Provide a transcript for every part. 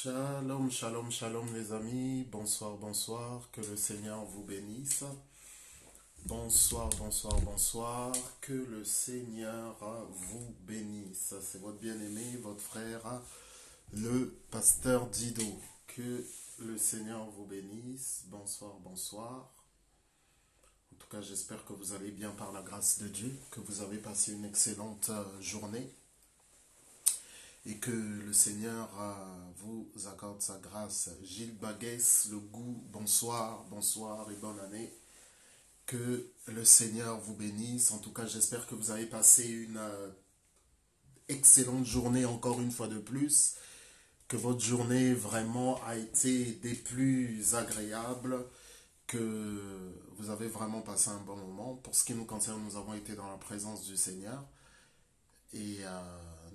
Shalom, shalom, shalom les amis. Bonsoir, bonsoir. Que le Seigneur vous bénisse. Bonsoir, bonsoir, bonsoir. Que le Seigneur vous bénisse. C'est votre bien-aimé, votre frère, le pasteur Dido. Que le Seigneur vous bénisse. Bonsoir, bonsoir. En tout cas, j'espère que vous allez bien par la grâce de Dieu, que vous avez passé une excellente journée. Et que le Seigneur vous accorde sa grâce. Gilles Baguès, le goût, bonsoir, bonsoir et bonne année. Que le Seigneur vous bénisse. En tout cas, j'espère que vous avez passé une excellente journée encore une fois de plus. Que votre journée vraiment a été des plus agréables. Que vous avez vraiment passé un bon moment. Pour ce qui nous concerne, nous avons été dans la présence du Seigneur. Et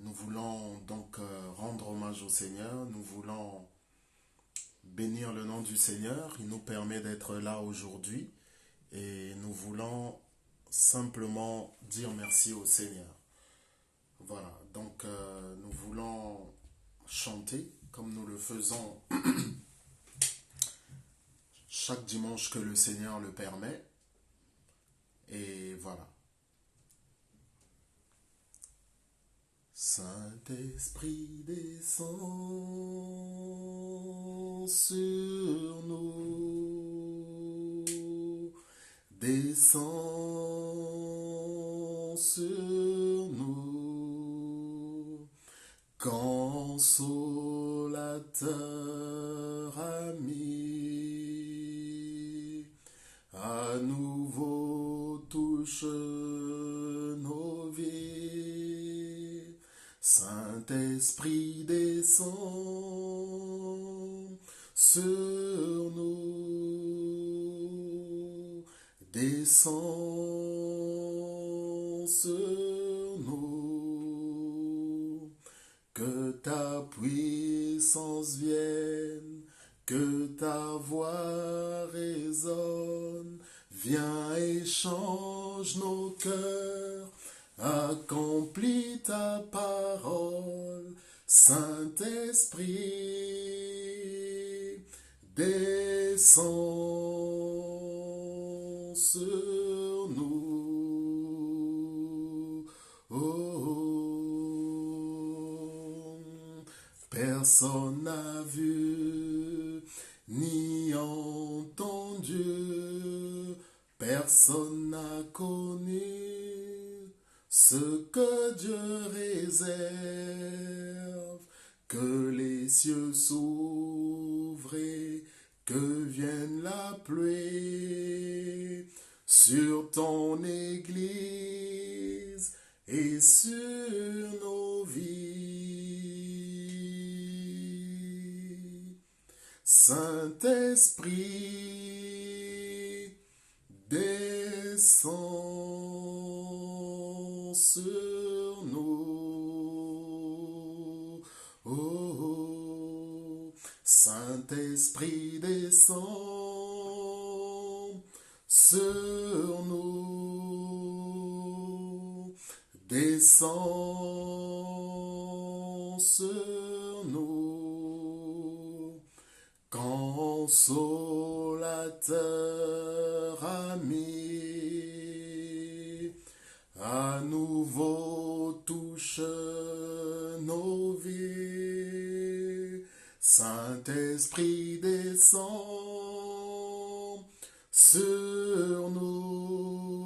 nous voulons donc rendre hommage au Seigneur, nous voulons bénir le nom du Seigneur, il nous permet d'être là aujourd'hui et nous voulons simplement dire merci au Seigneur. Voilà, donc nous voulons chanter comme nous le faisons chaque dimanche que le Seigneur le permet. Et voilà. Saint-Esprit descend sur nous, descend sur nous, consolateur ami, à nouveau touche nos vies. Saint-Esprit descend sur nous, descend sur nous, que ta puissance vienne, que ta voix résonne, viens et change nos cœurs. Accomplis ta parole, Saint-Esprit, descends sur nous. Oh, personne n'a vu ni entendu, personne n'a connu ce que Dieu réserve, que les cieux s'ouvrent et que vienne la pluie sur ton Église et sur nos vies. Saint-Esprit, descends sur nous. Oh, Saint-Esprit descend sur nous, descend sur nous, consolateur ami, à nouveau touche nos vies. Saint-Esprit descend sur nous,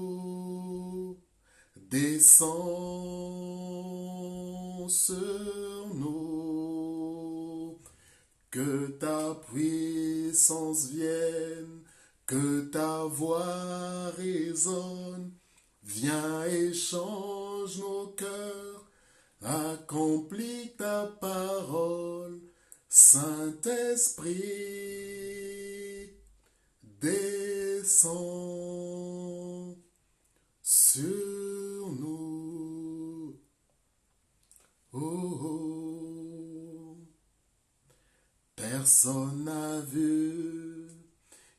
descend sur nous, que ta puissance vienne, que ta voix résonne, viens et change nos cœurs, accomplis ta parole, Saint-Esprit, descends sur nous. Oh, oh. Personne n'a vu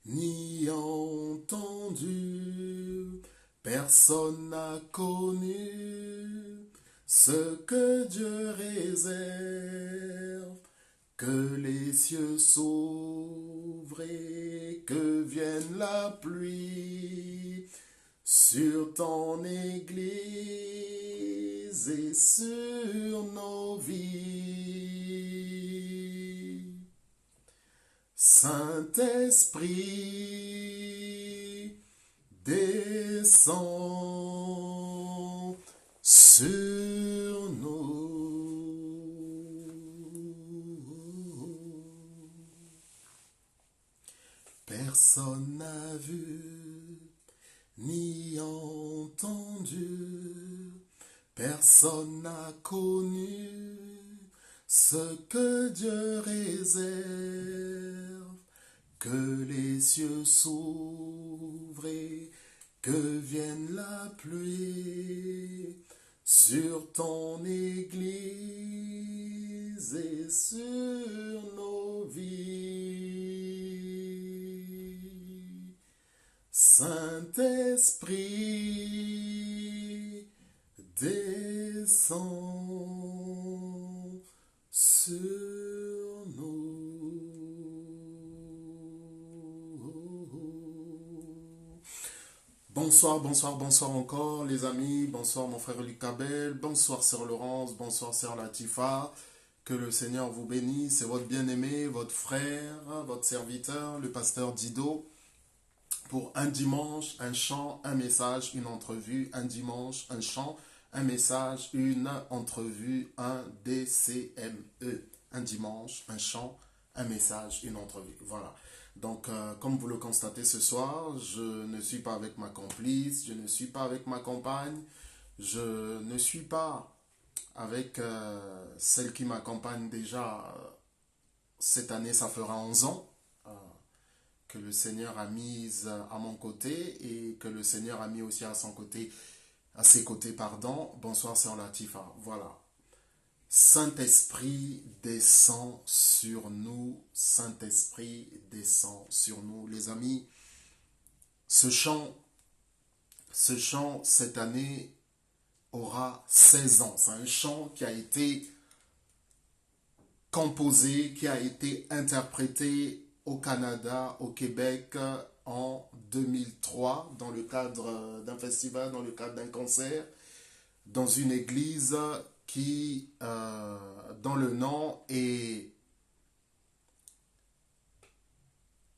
ni entendu, personne n'a connu ce que Dieu réserve, Que les cieux s'ouvrent et que vienne la pluie sur ton Église et sur nos vies. Saint-Esprit, descends sur nous. Personne n'a vu ni entendu, personne n'a connu ce que Dieu réserve. Que les cieux s'ouvrent et que vienne la pluie sur ton Église et sur nos vies. Saint-Esprit, descends sur nous. Bonsoir, bonsoir, bonsoir encore les amis, bonsoir mon frère Luc Abel, bonsoir sœur Laurence, bonsoir sœur Latifa, que le Seigneur vous bénisse, c'est votre bien-aimé, votre frère, votre serviteur, le pasteur Dido, pour un dimanche, un chant, un message, une entrevue, un dimanche, un chant, un message, une entrevue, un DCME, un dimanche, un chant, un message, une entrevue, voilà. Donc, comme vous le constatez ce soir, je ne suis pas avec ma complice, je ne suis pas avec ma compagne, je ne suis pas avec celle qui m'accompagne déjà cette année, ça fera 11 ans que le Seigneur a mise à mon côté et que le Seigneur a mis aussi à son côté, à ses côtés, pardon. Bonsoir, Sœur Latifa. Voilà. Saint-Esprit descend sur nous. Saint-Esprit descend sur nous. Les amis, ce chant, cette année, aura 16 ans. C'est un chant qui a été composé, qui a été interprété au Canada, au Québec, en 2003, dans le cadre d'un festival, dans le cadre d'un concert, dans une église qui, dans le nom, est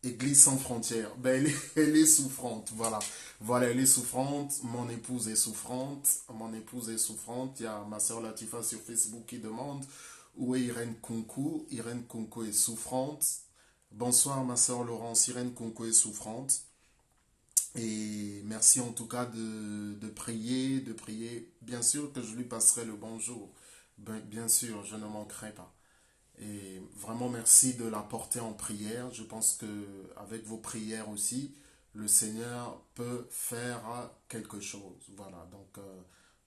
Église sans frontières. Ben, elle est souffrante, voilà. Voilà, elle est souffrante. Mon épouse est souffrante. Mon épouse est souffrante. Il y a ma soeur Latifa sur Facebook qui demande où est Irène Kunku. Irène Kunku est souffrante. Bonsoir ma soeur Laurence. Irène Kunku est souffrante. Et merci en tout cas de prier, de prier. Bien sûr que je lui passerai le bonjour. Bien sûr, je ne manquerai pas. Et vraiment merci de la porter en prière. Je pense que avec vos prières aussi, le Seigneur peut faire quelque chose. Voilà, donc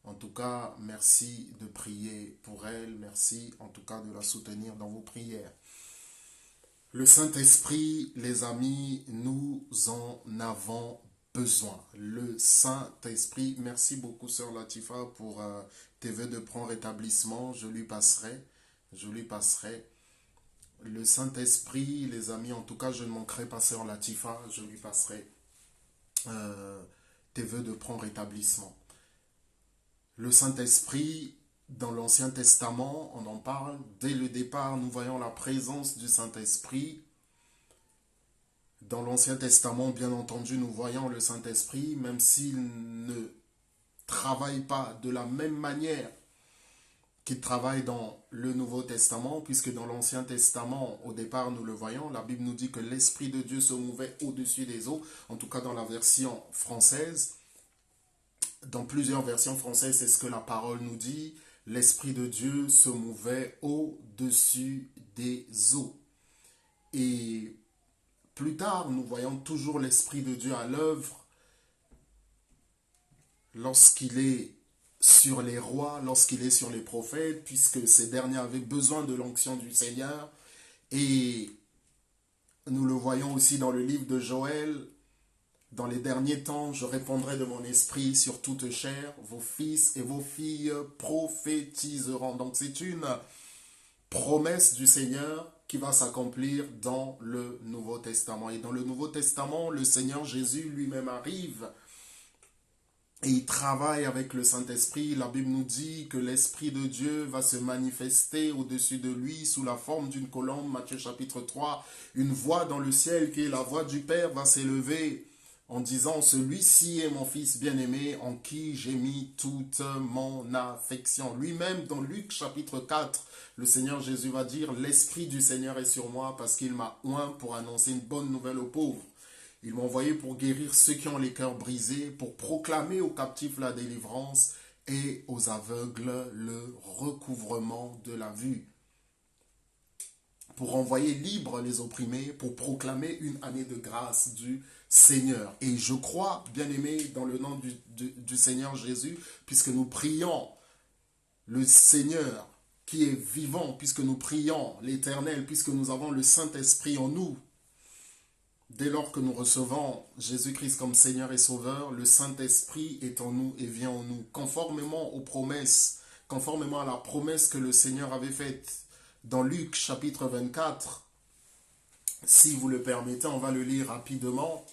en tout cas, merci de prier pour elle. Merci en tout cas de la soutenir dans vos prières. Le Saint-Esprit, les amis, nous en avons besoin. Le Saint-Esprit, merci beaucoup Sœur Latifa pour tes vœux de prompt rétablissement. Je lui passerai. Je lui passerai. Le Saint-Esprit, les amis, en tout cas, je ne manquerai pas Sœur Latifa, je lui passerai tes vœux de prompt rétablissement. Le Saint-Esprit, dans l'Ancien Testament, on en parle. Dès le départ, nous voyons la présence du Saint-Esprit. Dans l'Ancien Testament, bien entendu, nous voyons le Saint-Esprit, même s'il ne travaille pas de la même manière qu'il travaille dans le Nouveau Testament, puisque dans l'Ancien Testament, au départ, nous le voyons, la Bible nous dit que l'Esprit de Dieu se mouvait au-dessus des eaux, en tout cas dans la version française. Dans plusieurs versions françaises, c'est ce que la parole nous dit, l'Esprit de Dieu se mouvait au-dessus des eaux. Et plus tard, nous voyons toujours l'Esprit de Dieu à l'œuvre lorsqu'il est sur les rois, lorsqu'il est sur les prophètes, puisque ces derniers avaient besoin de l'onction du Seigneur. Et nous le voyons aussi dans le livre de Joël. Dans les derniers temps, je répandrai de mon esprit sur toute chair, vos fils et vos filles prophétiseront. Donc c'est une promesse du Seigneur qui va s'accomplir dans le Nouveau Testament. Et dans le Nouveau Testament, le Seigneur Jésus lui-même arrive et il travaille avec le Saint-Esprit. La Bible nous dit que l'Esprit de Dieu va se manifester au-dessus de lui sous la forme d'une colombe. Matthieu chapitre 3, une voix dans le ciel qui est la voix du Père va s'élever en disant « Celui-ci est mon Fils bien-aimé en qui j'ai mis toute mon affection ». Lui-même, dans Luc chapitre 4, le Seigneur Jésus va dire « L'Esprit du Seigneur est sur moi parce qu'il m'a oint pour annoncer une bonne nouvelle aux pauvres. Il m'a envoyé pour guérir ceux qui ont les cœurs brisés, pour proclamer aux captifs la délivrance et aux aveugles le recouvrement de la vue. Pour envoyer libres les opprimés, pour proclamer une année de grâce du Seigneur. Et je crois, bien-aimés, dans le nom du Seigneur Jésus, puisque nous prions le Seigneur qui est vivant, puisque nous prions l'Éternel, puisque nous avons le Saint-Esprit en nous, dès lors que nous recevons Jésus-Christ comme Seigneur et Sauveur, le Saint-Esprit est en nous et vient en nous, conformément aux promesses, conformément à la promesse que le Seigneur avait faite dans Luc chapitre 24. Si vous le permettez, on va le lire rapidement.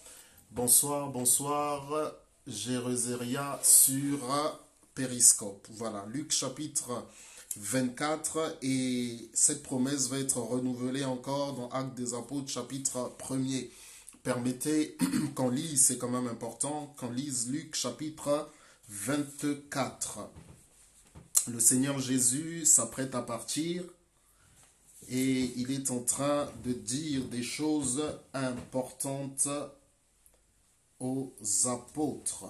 Bonsoir, bonsoir, Jérusalem sur Périscope. Voilà, Luc chapitre 24, et cette promesse va être renouvelée encore dans Actes des Apôtres chapitre 1er. Permettez qu'on lise, c'est quand même important, qu'on lise Luc chapitre 24. Le Seigneur Jésus s'apprête à partir et il est en train de dire des choses importantes aux apôtres.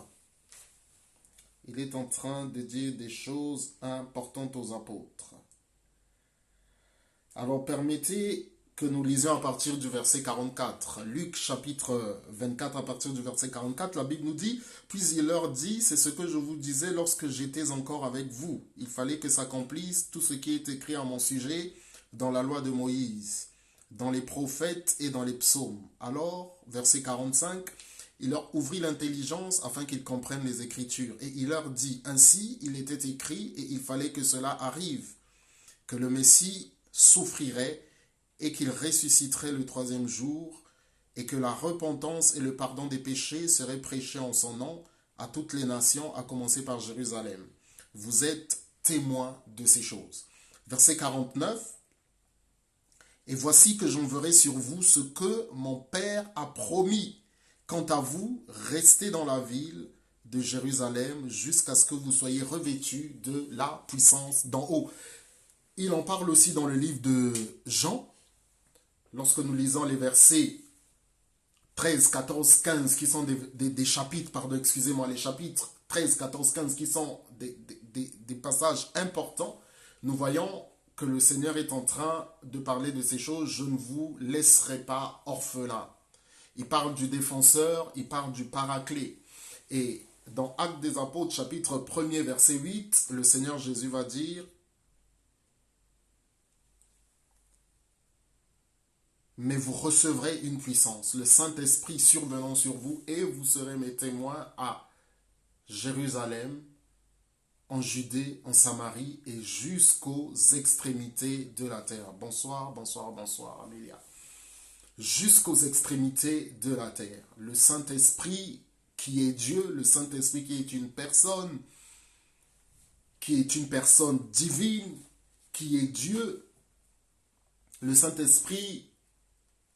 Il est en train de dire des choses importantes aux apôtres. Alors permettez que nous lisions à partir du verset 44. Luc chapitre 24 à partir du verset 44, la Bible nous dit « Puis il leur dit, c'est ce que je vous disais lorsque j'étais encore avec vous. Il fallait que s'accomplisse tout ce qui est écrit à mon sujet dans la loi de Moïse, dans les prophètes et dans les psaumes. » Alors, verset 45, il leur ouvrit l'intelligence afin qu'ils comprennent les Écritures. Et il leur dit, ainsi il était écrit et il fallait que cela arrive, que le Messie souffrirait et qu'il ressusciterait le troisième jour, et que la repentance et le pardon des péchés seraient prêchés en son nom à toutes les nations, à commencer par Jérusalem. Vous êtes témoins de ces choses. Verset 49. Et voici que j'enverrai sur vous ce que mon Père a promis. Quant à vous, restez dans la ville de Jérusalem jusqu'à ce que vous soyez revêtus de la puissance d'en haut. Il en parle aussi dans le livre de Jean, lorsque nous lisons les versets 13, 14, 15, qui sont des chapitres, pardon, excusez-moi, les chapitres 13, 14, 15, qui sont des passages importants, nous voyons que le Seigneur est en train de parler de ces choses. Je ne vous laisserai pas orphelins. Il parle du défenseur, il parle du paraclet. Et dans Actes des Apôtres, chapitre 1er, verset 8, le Seigneur Jésus va dire « Mais vous recevrez une puissance, le Saint-Esprit survenant sur vous, et vous serez mes témoins à Jérusalem, en Judée, en Samarie, et jusqu'aux extrémités de la terre. » Bonsoir, bonsoir, bonsoir, Amélia. Jusqu'aux extrémités de la terre. Le Saint-Esprit qui est Dieu, le Saint-Esprit qui est une personne divine, qui est Dieu. Le Saint-Esprit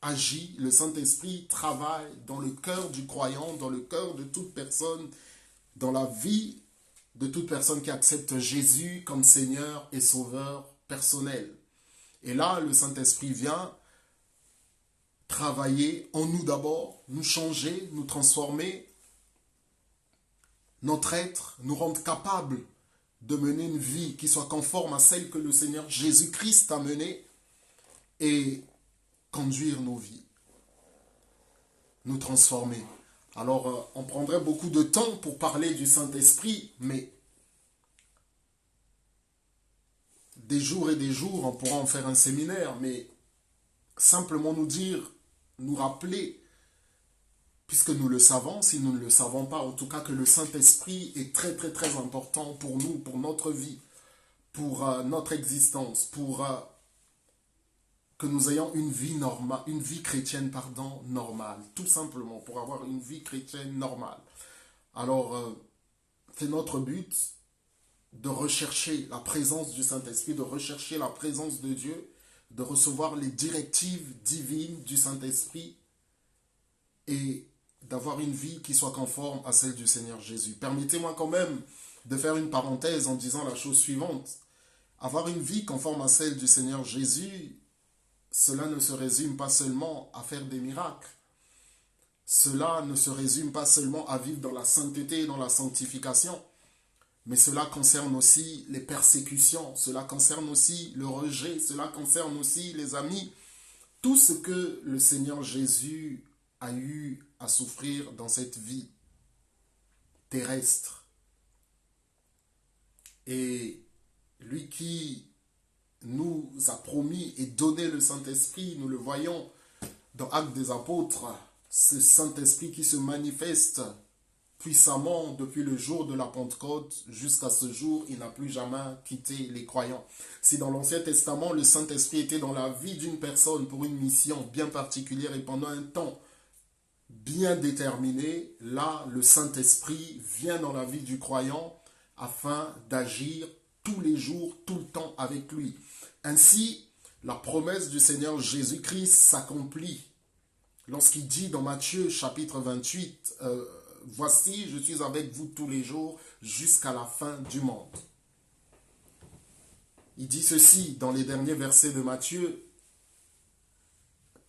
agit, le Saint-Esprit travaille dans le cœur du croyant, dans le cœur de toute personne, dans la vie de toute personne qui accepte Jésus comme Seigneur et Sauveur personnel. Et là, le Saint-Esprit vient travailler en nous d'abord, nous changer, nous transformer, notre être, nous rendre capables de mener une vie qui soit conforme à celle que le Seigneur Jésus-Christ a menée et conduire nos vies, nous transformer. Alors, on prendrait beaucoup de temps pour parler du Saint-Esprit, mais des jours et des jours, on pourra en faire un séminaire, mais simplement nous dire, nous rappeler, puisque nous le savons, si nous ne le savons pas, en tout cas que le Saint-Esprit est très très très important pour nous, pour notre vie, pour notre existence, pour que nous ayons une vie normale, une vie chrétienne, pardon, normale, tout simplement, pour avoir une vie chrétienne normale. Alors, c'est notre but de rechercher la présence du Saint-Esprit, de rechercher la présence de Dieu, de recevoir les directives divines du Saint-Esprit et d'avoir une vie qui soit conforme à celle du Seigneur Jésus. Permettez-moi quand même de faire une parenthèse en disant la chose suivante. Avoir une vie conforme à celle du Seigneur Jésus, cela ne se résume pas seulement à faire des miracles. Cela ne se résume pas seulement à vivre dans la sainteté et dans la sanctification, mais cela concerne aussi les persécutions, cela concerne aussi le rejet, cela concerne aussi les amis, tout ce que le Seigneur Jésus a eu à souffrir dans cette vie terrestre. Et lui qui nous a promis et donné le Saint-Esprit, nous le voyons dans Actes des Apôtres, ce Saint-Esprit qui se manifeste puissamment depuis le jour de la Pentecôte jusqu'à ce jour, il n'a plus jamais quitté les croyants. Si dans l'Ancien Testament, le Saint-Esprit était dans la vie d'une personne pour une mission bien particulière et pendant un temps bien déterminé, là, le Saint-Esprit vient dans la vie du croyant afin d'agir tous les jours, tout le temps avec lui. Ainsi, la promesse du Seigneur Jésus-Christ s'accomplit lorsqu'il dit dans Matthieu chapitre 28, voici, je suis avec vous tous les jours jusqu'à la fin du monde. Il dit ceci dans les derniers versets de Matthieu.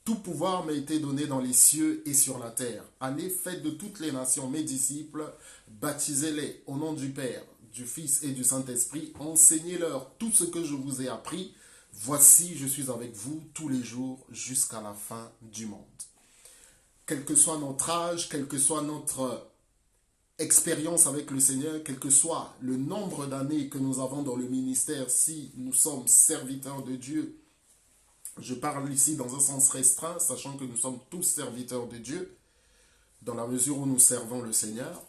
Tout pouvoir m'a été donné dans les cieux et sur la terre. Allez, faites de toutes les nations mes disciples, baptisez-les au nom du Père, du Fils et du Saint-Esprit, enseignez-leur tout ce que je vous ai appris. Voici, je suis avec vous tous les jours jusqu'à la fin du monde. Quel que soit notre âge, quelle que soit notre expérience avec le Seigneur, quel que soit le nombre d'années que nous avons dans le ministère, si nous sommes serviteurs de Dieu, je parle ici dans un sens restreint, sachant que nous sommes tous serviteurs de Dieu, dans la mesure où nous servons le Seigneur,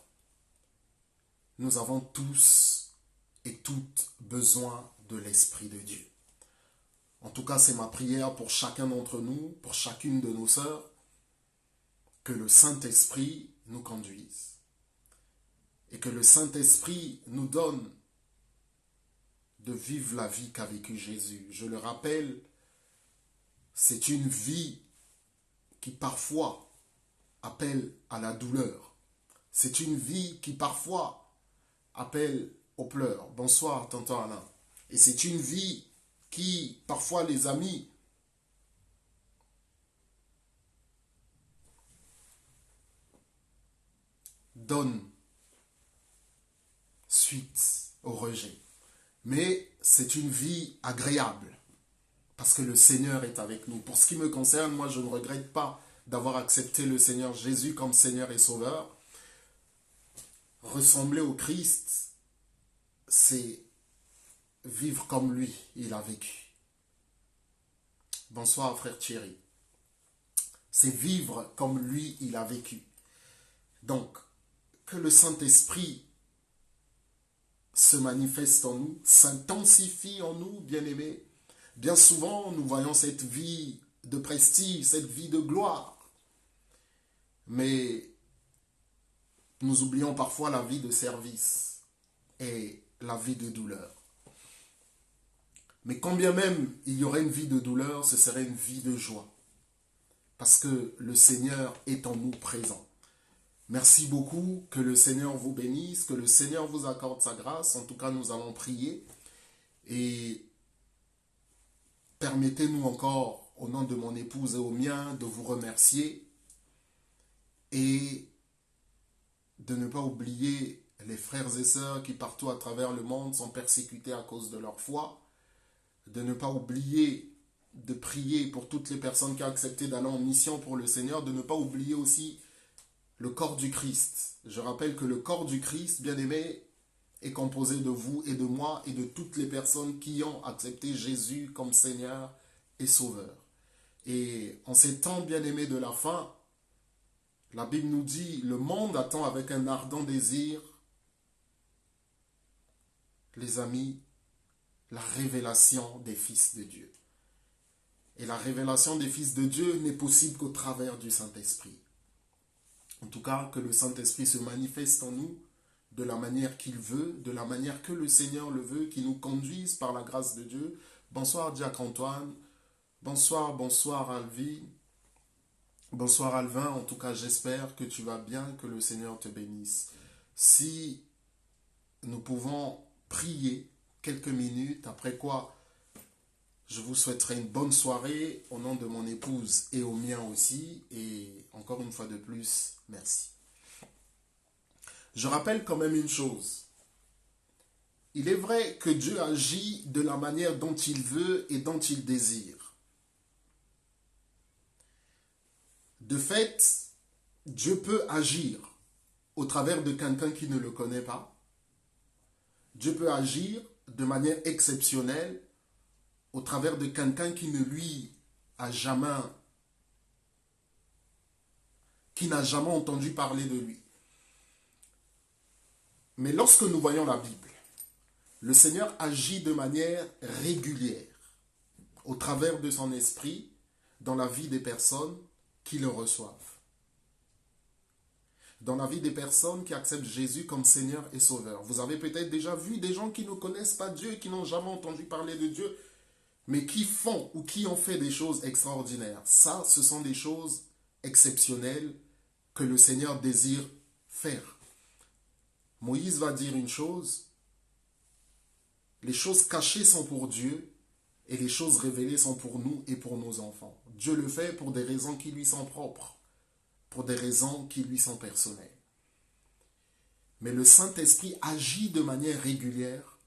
nous avons tous et toutes besoin de l'Esprit de Dieu. En tout cas, c'est ma prière pour chacun d'entre nous, pour chacune de nos sœurs, que le Saint-Esprit nous conduise et que le Saint-Esprit nous donne de vivre la vie qu'a vécue Jésus. Je le rappelle, c'est une vie qui parfois appelle à la douleur. C'est une vie qui parfois appelle aux pleurs. Bonsoir, tonton Alain. Et c'est une vie qui, parfois, les amis, donne suite au rejet. Mais c'est une vie agréable. Parce que le Seigneur est avec nous. Pour ce qui me concerne, moi, je ne regrette pas d'avoir accepté le Seigneur Jésus comme Seigneur et Sauveur. Ressembler au Christ, c'est vivre comme lui, il a vécu. Bonsoir, frère Thierry. C'est vivre comme lui, il a vécu. Donc, que le Saint-Esprit se manifeste en nous, s'intensifie en nous, bien-aimés. Bien souvent, nous voyons cette vie de prestige, cette vie de gloire. Mais nous oublions parfois la vie de service et la vie de douleur. Mais quand bien même il y aurait une vie de douleur, ce serait une vie de joie. Parce que le Seigneur est en nous présent. Merci beaucoup, que le Seigneur vous bénisse, que le Seigneur vous accorde sa grâce. En tout cas, nous allons prier et permettez-nous encore, au nom de mon épouse et au mien, de vous remercier et de ne pas oublier les frères et sœurs qui partout à travers le monde sont persécutés à cause de leur foi, de ne pas oublier de prier pour toutes les personnes qui ont accepté d'aller en mission pour le Seigneur, de ne pas oublier aussi le corps du Christ. Je rappelle que le corps du Christ, bien-aimé, est composé de vous et de moi et de toutes les personnes qui ont accepté Jésus comme Seigneur et Sauveur. Et en ces temps bien-aimés de la fin, la Bible nous dit, le monde attend avec un ardent désir, les amis, la révélation des fils de Dieu. Et la révélation des fils de Dieu n'est possible qu'au travers du Saint-Esprit. En tout cas, que le Saint-Esprit se manifeste en nous de la manière qu'il veut, de la manière que le Seigneur le veut, qu'il nous conduise par la grâce de Dieu. Bonsoir, Diacre Antoine. Bonsoir, Alvi. Bonsoir, Alvin. En tout cas, j'espère que tu vas bien, que le Seigneur te bénisse. Si nous pouvons prier quelques minutes, après quoi je vous souhaiterai une bonne soirée au nom de mon épouse et au mien aussi. Et encore une fois de plus, merci. Je rappelle quand même une chose. Il est vrai que Dieu agit de la manière dont il veut et dont il désire. De fait, Dieu peut agir au travers de quelqu'un qui ne le connaît pas. Dieu peut agir de manière exceptionnelle au travers de quelqu'un qui ne lui a jamais, qui n'a jamais entendu parler de lui. Mais lorsque nous voyons la Bible, le Seigneur agit de manière régulière au travers de son esprit dans la vie des personnes qui le reçoivent. Dans la vie des personnes qui acceptent Jésus comme Seigneur et Sauveur. Vous avez peut-être déjà vu des gens qui ne connaissent pas Dieu, qui n'ont jamais entendu parler de Dieu, mais qui font ou qui ont fait des choses extraordinaires. Ça, ce sont des choses exceptionnelles que le Seigneur désire faire. Moïse va dire une chose, les choses cachées sont pour Dieu et les choses révélées sont pour nous et pour nos enfants. Dieu le fait pour des raisons qui lui sont propres, pour des raisons qui lui sont personnelles. Mais le Saint-Esprit agit de manière régulière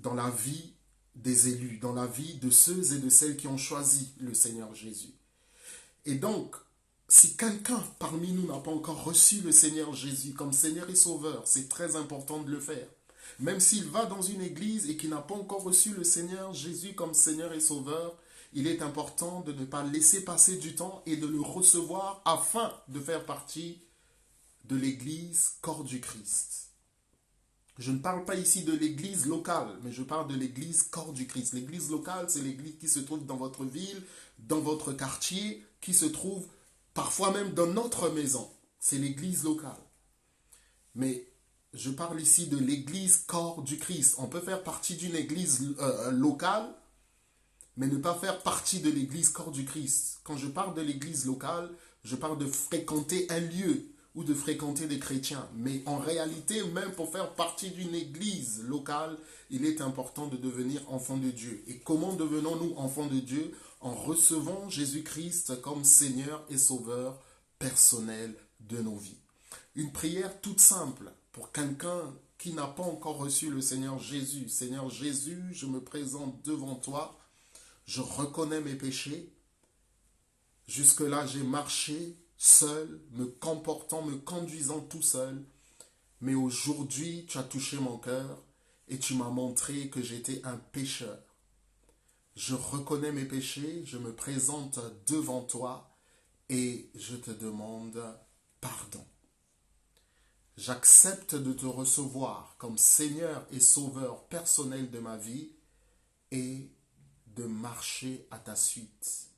dans la vie des élus, dans la vie de ceux et de celles qui ont choisi le Seigneur Jésus. Et donc, si quelqu'un parmi nous n'a pas encore reçu le Seigneur Jésus comme Seigneur et Sauveur, c'est très important de le faire. Même s'il va dans une église et qu'il n'a pas encore reçu le Seigneur Jésus comme Seigneur et Sauveur, il est important de ne pas laisser passer du temps et de le recevoir afin de faire partie de l'église corps du Christ. Je ne parle pas ici de l'église locale, mais je parle de l'église corps du Christ. L'église locale, c'est l'église qui se trouve dans votre ville, dans votre quartier, qui se trouve parfois même dans notre maison. C'est l'église locale. Mais je parle ici de l'église corps du Christ. On peut faire partie d'une église locale, mais ne pas faire partie de l'église corps du Christ. Quand je parle de l'église locale, je parle de fréquenter un lieu ou de fréquenter des chrétiens. Mais en réalité, même pour faire partie d'une église locale, il est important de devenir enfant de Dieu. Et comment devenons-nous enfants de Dieu? En recevant Jésus-Christ comme Seigneur et Sauveur personnel de nos vies. Une prière toute simple pour quelqu'un qui n'a pas encore reçu le Seigneur Jésus. Seigneur Jésus, je me présente devant toi. Je reconnais mes péchés. Jusque-là, j'ai marché seul, me comportant, me conduisant tout seul. Mais aujourd'hui, tu as touché mon cœur et tu m'as montré que j'étais un pécheur. Je reconnais mes péchés, je me présente devant toi et je te demande pardon. J'accepte de te recevoir comme Seigneur et Sauveur personnel de ma vie et de marcher à ta suite.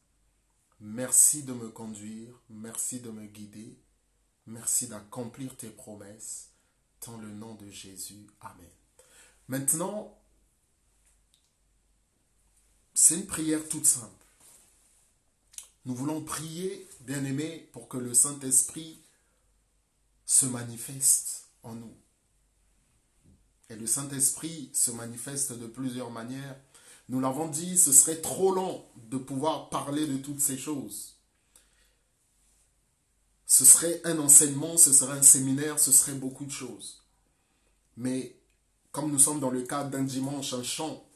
Merci de me conduire, merci de me guider, merci d'accomplir tes promesses, dans le nom de Jésus. Amen. Maintenant, c'est une prière toute simple. Nous voulons prier, bien-aimés, pour que le Saint-Esprit se manifeste en nous. Et le Saint-Esprit se manifeste de plusieurs manières. Nous l'avons dit, ce serait trop long de pouvoir parler de toutes ces choses. Ce serait un enseignement, ce serait un séminaire, ce serait beaucoup de choses. Mais comme nous sommes dans le cadre d'un dimanche, un chant,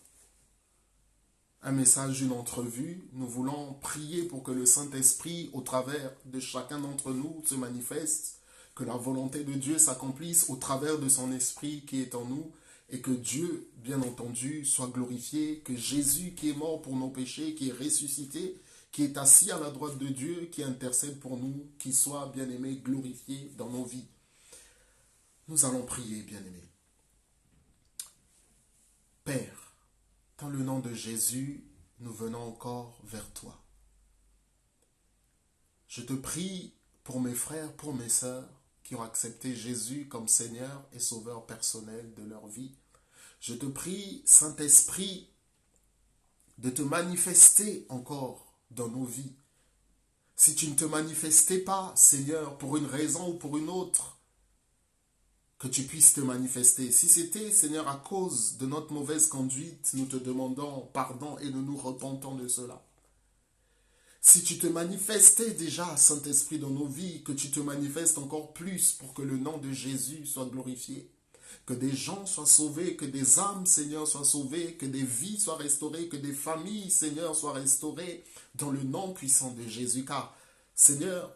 un message, une entrevue, nous voulons prier pour que le Saint-Esprit, au travers de chacun d'entre nous, se manifeste, que la volonté de Dieu s'accomplisse au travers de son Esprit qui est en nous, et que Dieu, bien entendu, soit glorifié, que Jésus qui est mort pour nos péchés, qui est ressuscité, qui est assis à la droite de Dieu, qui intercède pour nous, qui soit, bien-aimé, glorifié dans nos vies. Nous allons prier, bien-aimé. Père, dans le nom de Jésus, nous venons encore vers toi. Je te prie pour mes frères, pour mes sœurs qui ont accepté Jésus comme Seigneur et Sauveur personnel de leur vie. Je te prie, Saint-Esprit, de te manifester encore dans nos vies. Si tu ne te manifestais pas, Seigneur, pour une raison ou pour une autre, que tu puisses te manifester. Si c'était, Seigneur, à cause de notre mauvaise conduite, nous te demandons pardon et nous nous repentons de cela. Si tu te manifestais déjà, Saint-Esprit, dans nos vies, que tu te manifestes encore plus pour que le nom de Jésus soit glorifié. Que des gens soient sauvés, que des âmes, Seigneur, soient sauvées, que des vies soient restaurées, que des familles, Seigneur, soient restaurées dans le nom puissant de Jésus. Car, Seigneur,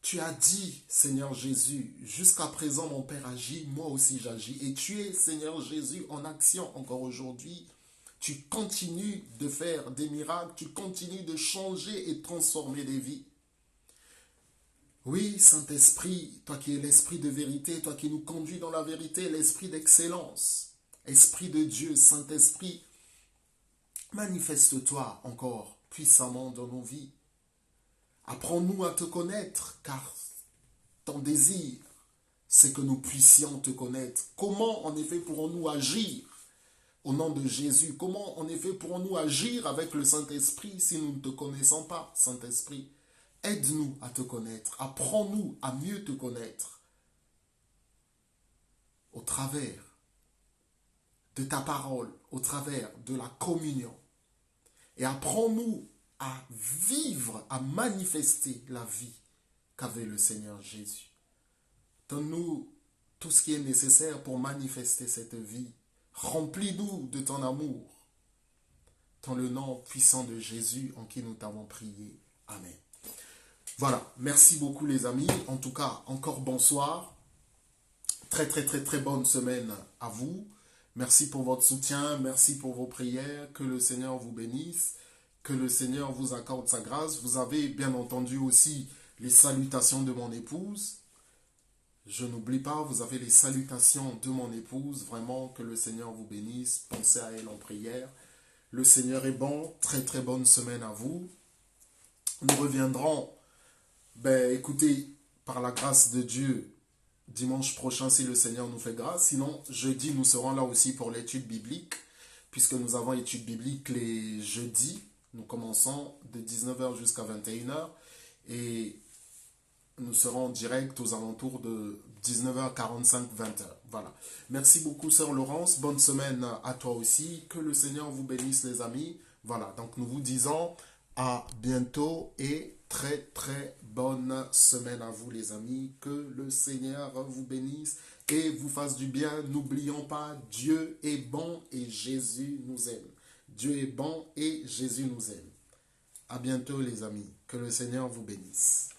tu as dit, Seigneur Jésus, jusqu'à présent mon Père agit, moi aussi j'agis. Et tu es, Seigneur Jésus, en action encore aujourd'hui. Tu continues de faire des miracles, tu continues de changer et de transformer des vies. Oui, Saint-Esprit, toi qui es l'Esprit de vérité, toi qui nous conduis dans la vérité, l'Esprit d'excellence, Esprit de Dieu, Saint-Esprit, manifeste-toi encore puissamment dans nos vies. Apprends-nous à te connaître, car ton désir, c'est que nous puissions te connaître. Comment, en effet, pourrons-nous agir au nom de Jésus? Comment, en effet, pourrons-nous agir avec le Saint-Esprit si nous ne te connaissons pas, Saint-Esprit? Aide-nous à te connaître. Apprends-nous à mieux te connaître au travers de ta parole, au travers de la communion. Et apprends-nous à vivre, à manifester la vie qu'avait le Seigneur Jésus. Donne-nous tout ce qui est nécessaire pour manifester cette vie. Remplis-nous de ton amour. Dans le nom puissant de Jésus en qui nous t'avons prié. Amen. Voilà, merci beaucoup les amis. En tout cas, encore bonsoir. Très bonne semaine à vous. Merci pour votre soutien, merci pour vos prières. Que le Seigneur vous bénisse, que le Seigneur vous accorde sa grâce. Vous avez bien entendu aussi les salutations de mon épouse. Je n'oublie pas, vous avez les salutations de mon épouse. Vraiment, que le Seigneur vous bénisse. Pensez à elle en prière. Le Seigneur est bon. Très bonne semaine à vous. Nous reviendrons, écoutez, par la grâce de Dieu, dimanche prochain si le Seigneur nous fait grâce. Sinon, jeudi, nous serons là aussi pour l'étude biblique, puisque nous avons étude biblique les jeudis. Nous commençons de 19h jusqu'à 21h et nous serons en direct aux alentours de 19h45, 20h. Voilà. Merci beaucoup, sœur Laurence. Bonne semaine à toi aussi. Que le Seigneur vous bénisse, les amis. Voilà. Donc, nous vous disons à bientôt et très bonne semaine à vous, les amis. Que le Seigneur vous bénisse et vous fasse du bien. N'oublions pas, Dieu est bon et Jésus nous aime. Dieu est bon et Jésus nous aime. À bientôt, les amis. Que le Seigneur vous bénisse.